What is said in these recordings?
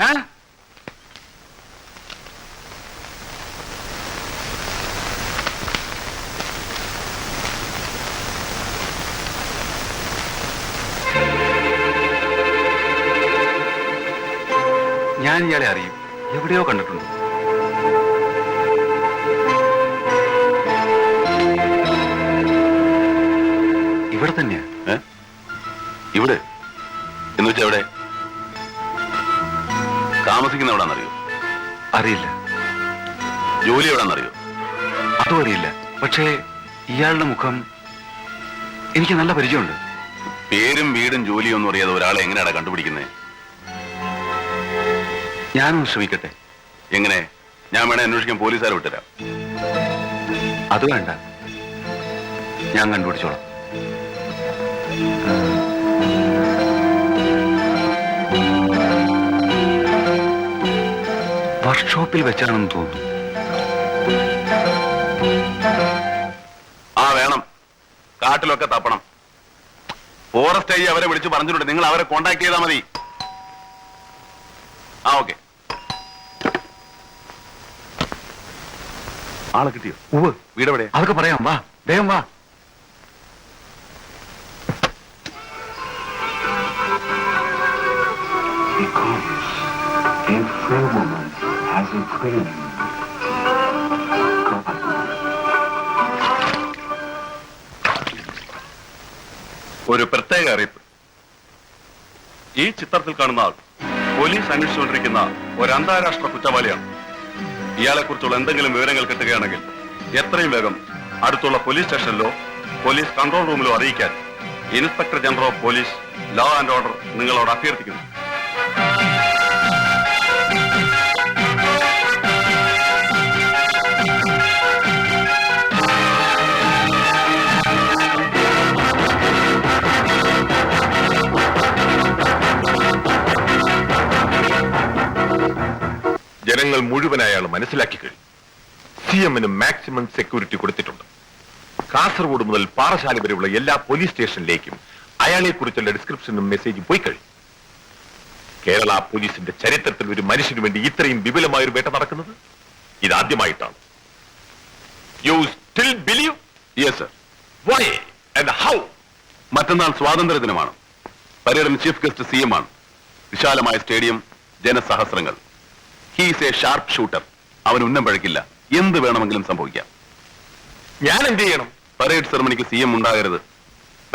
ഞാൻ ഇയാളെ അറിയും, എവിടെയോ കണ്ടിട്ടുണ്ട്. ഇവിടെ തന്നെയാ. ഇവിടെ എന്ന് വെച്ചാ എവിടെ താമസിക്കുന്ന എവിടാന്നറിയോ? അറിയില്ല. ജോലി എവിടാന്നറിയോ? അതും അറിയില്ല. പക്ഷേ ഇയാളുടെ മുഖം എനിക്ക് നല്ല പരിചയമുണ്ട്. പേരും വീടും ജോലിയും ഒന്നും അറിയാതെ ഒരാളെ എങ്ങനെയാണ് കണ്ടുപിടിക്കുന്നത്? ഞാനൊന്ന് ശ്രമിക്കട്ടെ. എങ്ങനെ? ഞാൻ വേണേ അന്വേഷിക്കാൻ പോലീസുകാരെ വിട്ടുതരാം. അത് വേണ്ട, ഞാൻ കണ്ടുപിടിച്ചോളാം. വർക്ക്ഷോപ്പിൽ വെച്ചാണെന്ന് തോന്നുന്നു. ആ വേണം, കാട്ടിലൊക്കെ തപ്പണം. ഫോറസ്റ്റ് ഐ അവരെ വിളിച്ച് പറഞ്ഞിട്ടുണ്ട്, നിങ്ങൾ അവരെ കോണ്ടാക്ട് ചെയ്താൽ മതി. ആ ഓക്കെ. ആളെ കിട്ടിയോ? വീടെവിടെ? അതൊക്കെ പറയാം, വാ വേഗം വാ. ഒരു പ്രത്യേക അറിയിപ്പ്. ഈ ചിത്രത്തിൽ കാണുന്ന ആൾ പോലീസ് അന്വേഷിച്ചുകൊണ്ടിരിക്കുന്ന ഒരു അന്താരാഷ്ട്ര കുറ്റവാളിയാണ്. ഇയാളെ കുറിച്ചുള്ള എന്തെങ്കിലും വിവരങ്ങൾ കിട്ടുകയാണെങ്കിൽ എത്രയും വേഗം അടുത്തുള്ള പോലീസ് സ്റ്റേഷനിലോ പോലീസ് കൺട്രോൾ റൂമിലോ അറിയിക്കാൻ inspector general of police law and order നിങ്ങളോട് അഭ്യർത്ഥിക്കുന്നു. ജനങ്ങൾ മുഴുവനായി അയാൾ മനസ്സിലാക്കി കഴിഞ്ഞു. സിഎമ്മിന് മാക്സിമം സെക്യൂരിറ്റി കൊടുത്തിട്ടുണ്ട്. കാസർഗോഡ് മുതൽ പാറശാല വരെയുള്ള എല്ലാ പോലീസ് സ്റ്റേഷനിലേക്കും അയാളെ കുറിച്ചുള്ള ഡിസ്ക്രിപ്ഷനും മെസ്സേജും പോയി കഴിഞ്ഞു. കേരള പോലീസിന്റെ ചരിത്രത്തിൽ ഒരു മനുഷ്യന് വേണ്ടി ഇത്രയും വിപുലമായ ഒരു വേട്ട നടക്കുന്നത് ഇതാദ്യമായിട്ടാണ്. You still believe? Yes sir. Why and how? മറ്റന്നാൾ സ്വാതന്ത്ര്യ ദിനമാണ്. പരേഡിന് ചീഫ് ഗസ്റ്റ് സിഎം ആണ്. വിശാലമായ സ്റ്റേഡിയം, ജനസഹസ്രങ്ങൾ. He's a sharp shooter. അവൻ ഉന്നം പഴക്കില്ല. എന്ത് വേണമെങ്കിലും സംഭവിക്കാം. ഞാൻ എന്ത് ചെയ്യണം? പരേഡ് സെറമണിക്ക് സിഎം ഉണ്ടാകരുത്.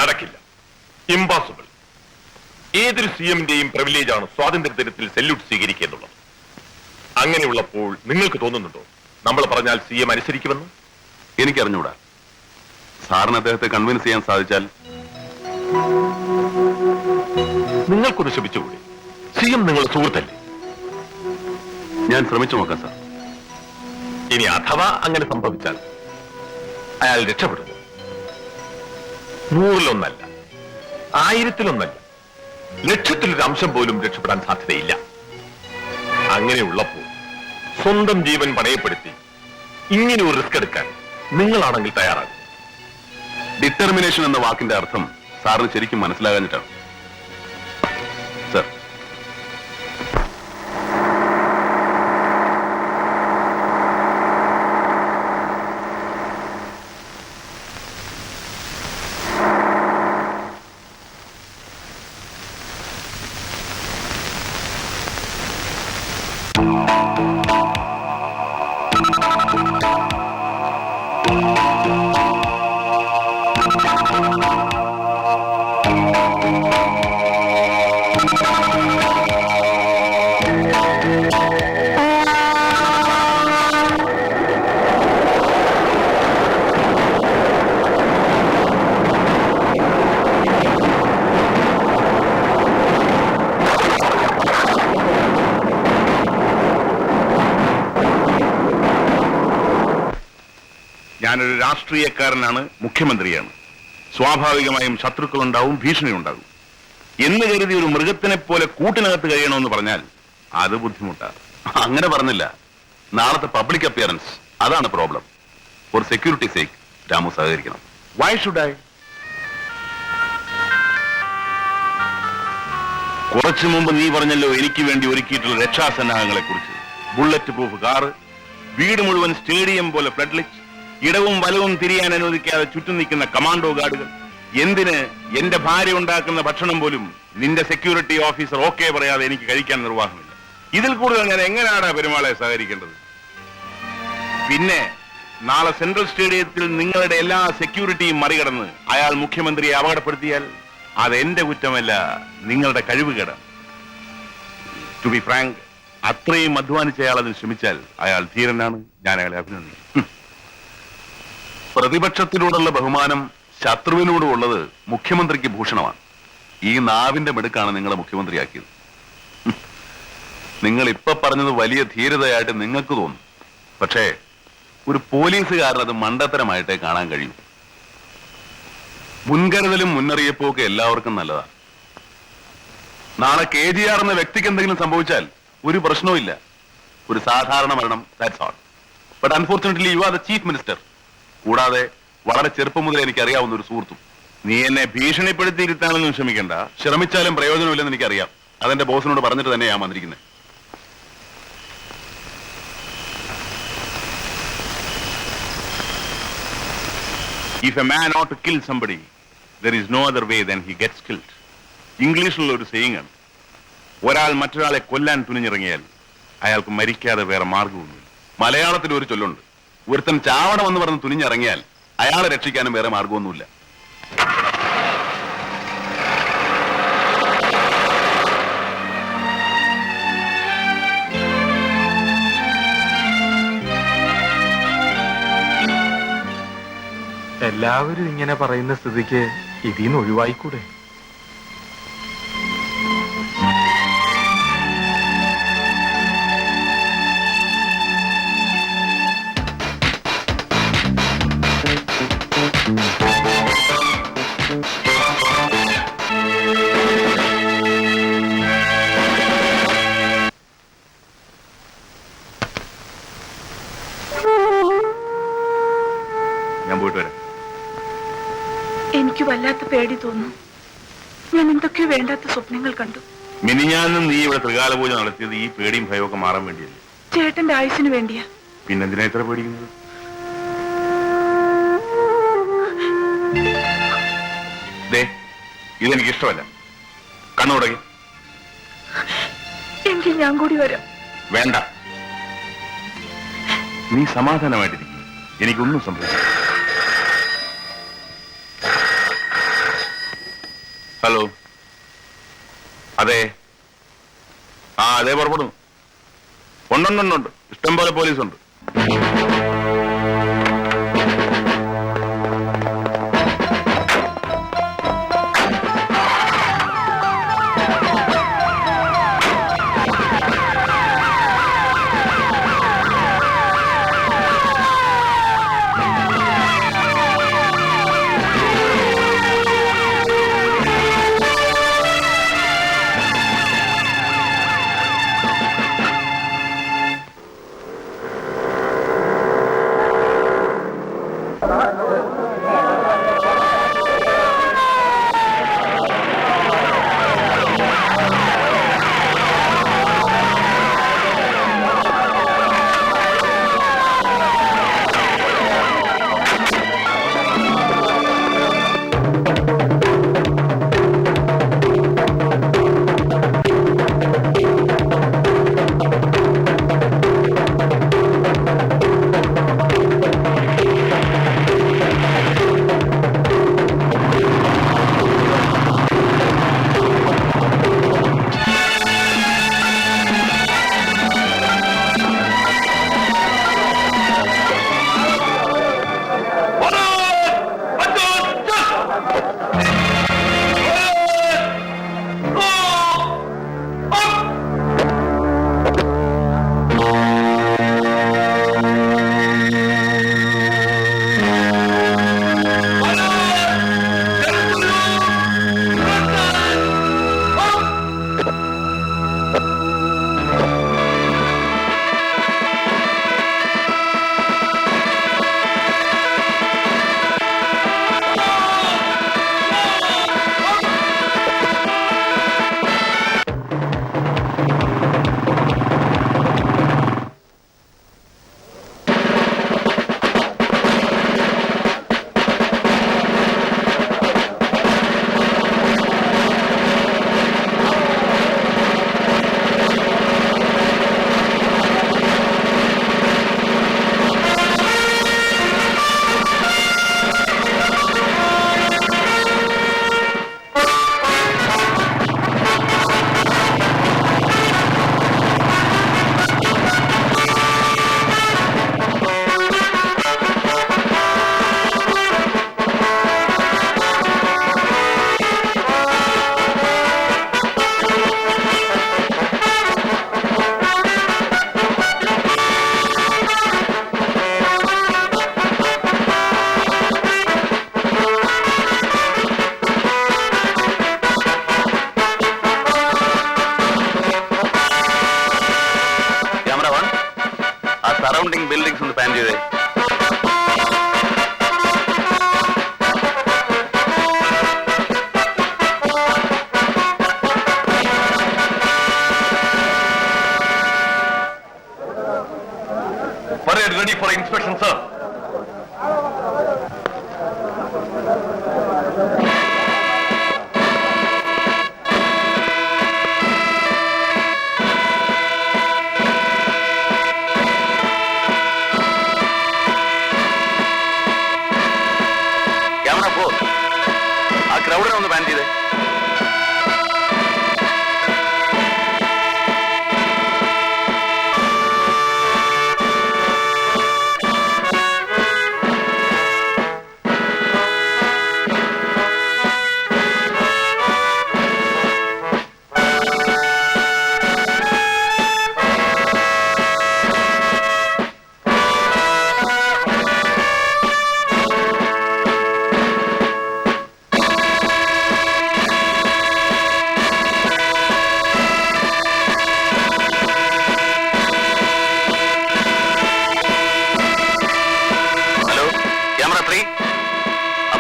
നടക്കില്ല. ഇംപോസിബിൾ. ഏതൊരു സിഎമ്മിന്റെയും പ്രിവിലേജ് ആണ് സ്വാതന്ത്ര്യ ദിനത്തിൽ സെല്യൂട്ട് സ്വീകരിക്കുക എന്നുള്ളത്. അങ്ങനെയുള്ളപ്പോൾ നിങ്ങൾക്ക് തോന്നുന്നുണ്ടോ നമ്മൾ പറഞ്ഞാൽ സിഎം അനുസരിക്കുമെന്ന്? എനിക്കറിഞ്ഞൂടാ. സാറിന് അദ്ദേഹത്തെ കൺവിൻസ് ചെയ്യാൻ സാധിച്ചാൽ നിങ്ങൾക്കൊന്ന് ശ്രമിച്ചുകൂടി? സിഎം നിങ്ങളുടെ സുഹൃത്തല്ലേ? ഞാൻ ശ്രമിച്ചു നോക്കാം സാർ. ഇനി അഥവാ അങ്ങനെ സംഭവിച്ചാൽ അയാൾ രക്ഷപ്പെടുന്നു. 100-1 1000-1 ലക്ഷത്തിലൊരു അംശം പോലും രക്ഷപ്പെടാൻ സാധ്യതയില്ല. അങ്ങനെയുള്ളപ്പോൾ സ്വന്തം ജീവൻ പണയപ്പെടുത്തി ഇങ്ങനെ ഒരു റിസ്ക് എടുക്കാൻ നിങ്ങളാണെങ്കിൽ തയ്യാറാകും. ഡിറ്റർമിനേഷൻ എന്ന വാക്കിന്റെ അർത്ഥം സാറിന് ശരിക്കും മനസ്സിലാകാഞ്ഞിട്ടാണ് സർ. ഞാനൊരു രാഷ്ട്രീയക്കാരനാണ്, മുഖ്യമന്ത്രിയാണ്. സ്വാഭാവികമായും ശത്രുക്കളുണ്ടാവും, ഭീഷണി ഉണ്ടാവും. എന്ന് കരുതി ഒരു മൃഗത്തിനെ പോലെ കൂട്ടിനകത്ത് കഴിയണമെന്ന് പറഞ്ഞാൽ അത് ബുദ്ധിമുട്ടാണ്. അങ്ങനെ പറഞ്ഞില്ല. നാളത്തെ പബ്ലിക് അപ്പിയറൻസ്, അതാണ് problem. For security sake Ramu സഹകരിക്കണം. Why should I? കുറച്ചു മുമ്പ് നീ പറഞ്ഞല്ലോ എനിക്ക് വേണ്ടി ഒരുക്കിയിട്ടുള്ള രക്ഷാസന്നാഹങ്ങളെ കുറിച്ച്. ബുള്ളറ്റ് പ്രൂഫ് കാറ്, വീട് മുഴുവൻ സ്റ്റേഡിയം പോലെ ഫ്ലഡ് ലൈറ്റ്, ഇടവും വലവും തിരിയാൻ അനുവദിക്കാതെ ചുറ്റും നിൽക്കുന്ന കമാൻഡോ ഗാർഡുകൾ. എന്തിന് എന്റെ ഭാര്യ ഉണ്ടാക്കുന്ന ഭക്ഷണം പോലും നിന്റെ സെക്യൂരിറ്റി ഓഫീസർ ഓക്കെ പറയാതെ എനിക്ക് കഴിക്കാൻ നിർവാഹമില്ല. ഇതിൽ കൂടുതൽ ഞാൻ എങ്ങനെയാണ് പെരുമാളെ സഹകരിക്കേണ്ടത്? പിന്നെ നാളെ സെൻട്രൽ സ്റ്റേഡിയത്തിൽ നിങ്ങളുടെ എല്ലാ സെക്യൂരിറ്റിയും മറികടന്ന് അയാൾ മുഖ്യമന്ത്രിയെ അപകടപ്പെടുത്തിയാൽ അത് എന്റെ കുറ്റമല്ല, നിങ്ങളുടെ കഴിവുകേടാണ്. ടു ബി ഫ്രാങ്ക്, അത്രയും അധ്വാനിച്ച അയാൾ അതിന് ശ്രമിച്ചാൽ അയാൾ ധീരനാണ്. ഞാൻ അയാളെ അഭിനന്ദിക്കുന്നു. പ്രതിപക്ഷത്തിനോടുള്ള ബഹുമാനം ശത്രുവിനോടും ഉള്ളത് മുഖ്യമന്ത്രിക്ക് ഭൂഷണമാണ്. ഈ നാവിന്റെ മിടുക്കാണ് നിങ്ങളെ മുഖ്യമന്ത്രിയാക്കിയത്. നിങ്ങൾ ഇപ്പൊ പറഞ്ഞത് വലിയ ധീരതയായിട്ട് നിങ്ങൾക്ക് തോന്നും. പക്ഷേ ഒരു പോലീസുകാരൻ അത് മണ്ടത്തരമായിട്ടേ കാണാൻ കഴിയും. മുൻകരുതലും മുന്നറിയിപ്പും ഒക്കെ എല്ലാവർക്കും നല്ലതാണ്. നാളെ KGR എന്ന വ്യക്തിക്ക് എന്തെങ്കിലും സംഭവിച്ചാൽ ഒരു പ്രശ്നവും ഒരു സാധാരണ മരണം, that's all. But unfortunately you are the chief minister. കൂടാതെ വളരെ ചെറുപ്പം മുതൽ എനിക്ക് അറിയാവുന്ന ഒരു സുഹൃത്തും. നീ എന്നെ ഭീഷണിപ്പെടുത്തിയിരുത്താനൊന്നും ശ്രമിക്കണ്ട. ശ്രമിച്ചാലും പ്രയോജനമില്ലെന്ന് എനിക്കറിയാം. അതെന്റെ ബോസിനോട് പറഞ്ഞിട്ട് തന്നെ ഞാൻ വന്നിരിക്കുന്നത്. If a man ought to kill somebody, there is no other way than he gets killed. ഇംഗ്ലീഷിലുള്ള ഒരു സെയിങ് ആണ്. ഒരാൾ മറ്റൊരാളെ കൊല്ലാൻ തുനിഞ്ഞിറങ്ങിയാൽ അയാൾക്ക് മരിക്കാതെ വേറെ മാർഗമൊന്നുമില്ല. മലയാളത്തിൽ ഒരു ചൊല്ലുണ്ട്, ഒരുത്തൻ ചാവണമെന്ന് പറഞ്ഞ് തുനിഞ്ഞിറങ്ങിയാൽ അയാളെ രക്ഷിക്കാനും വേറെ മാർഗമൊന്നുമില്ല. എല്ലാവരും ഇങ്ങനെ പറയുന്ന സ്ഥിതിക്ക് ഇതിന്ന് ഒഴിവായിക്കൂടെ? ഞാൻ പോയിട്ട് വരാം. എനിക്ക് വല്ലാത്ത പേടി തോന്നുന്നു. ഞാൻ എന്തൊക്കെയോ വേണ്ടാത്ത സ്വപ്നങ്ങൾ കണ്ടു. മിനിഞ്ഞാന്നും നീ ഇവിടെ ത്രികാല പൂജ നടത്തിയത് ഈ പേടിയും ഭയമൊക്കെ മാറാൻ വേണ്ടിയല്ലേ? ചേട്ടന്റെ ആയുസിന് വേണ്ടിയാ. പിന്നെന്തിനാ ഇത്ര പേടിക്കുന്നത്? ദേ, ഇതെനിക്ക് ഇഷ്ടമല്ല. കണ്ണുടങ്ങി. എങ്കിൽ ഞാൻ കൂടി വരാം. വേണ്ട, നീ സമാധാനമായിട്ടിരിക്കും. എനിക്കൊന്നും സംഭവിക്കില്ല. ഹലോ, അതെ, അതെ, പുറപ്പെടുന്നു. ഉണ്ടുണ്ടുണ്ടുണ്ട്, ഇഷ്ടം പോലെ പോലീസുണ്ട്. സറൗണ്ടിങ് ബിൽഡിംഗ്സ് ഒന്ന് പാൻ ചെയ്തേ. ready for inspection, sir. Camera 4. ആ ക്രൗഡിനെ ഒന്ന് ബാൻ ചെയ്തേ.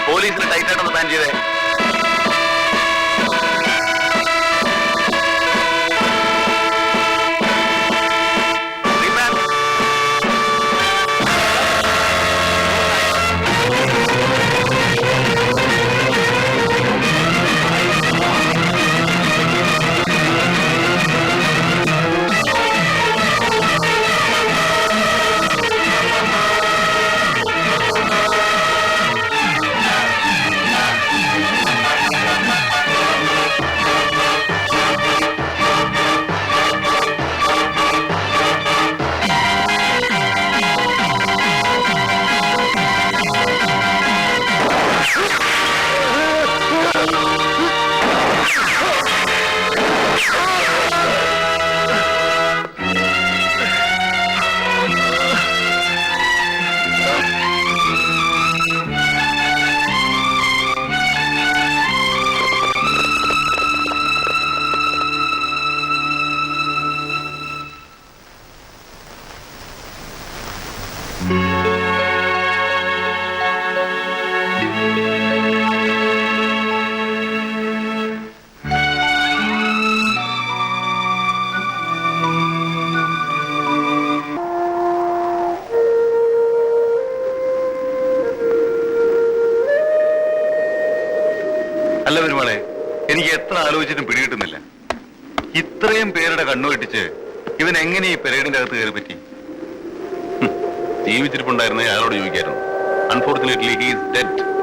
പോലീസിന് ടൈറ്റായിട്ടൊന്ന് ബാൻ ചെയ്തേ. അല്ല പെരുമാളെ, എനിക്ക് എത്ര ആലോചിച്ചിട്ടും പിടികിട്ടുന്നില്ല. ഇത്രയും പേരുടെ കണ്ണു വെട്ടിച്ച് ഇവൻ എങ്ങനെ ഈ പെരേഡിന്റെ അകത്ത് കയറി പറ്റി? ജീവിച്ചിരിപ്പുണ്ടായിരുന്ന അയാളോട് ചോദിക്കായിരുന്നു. Unfortunately he is dead.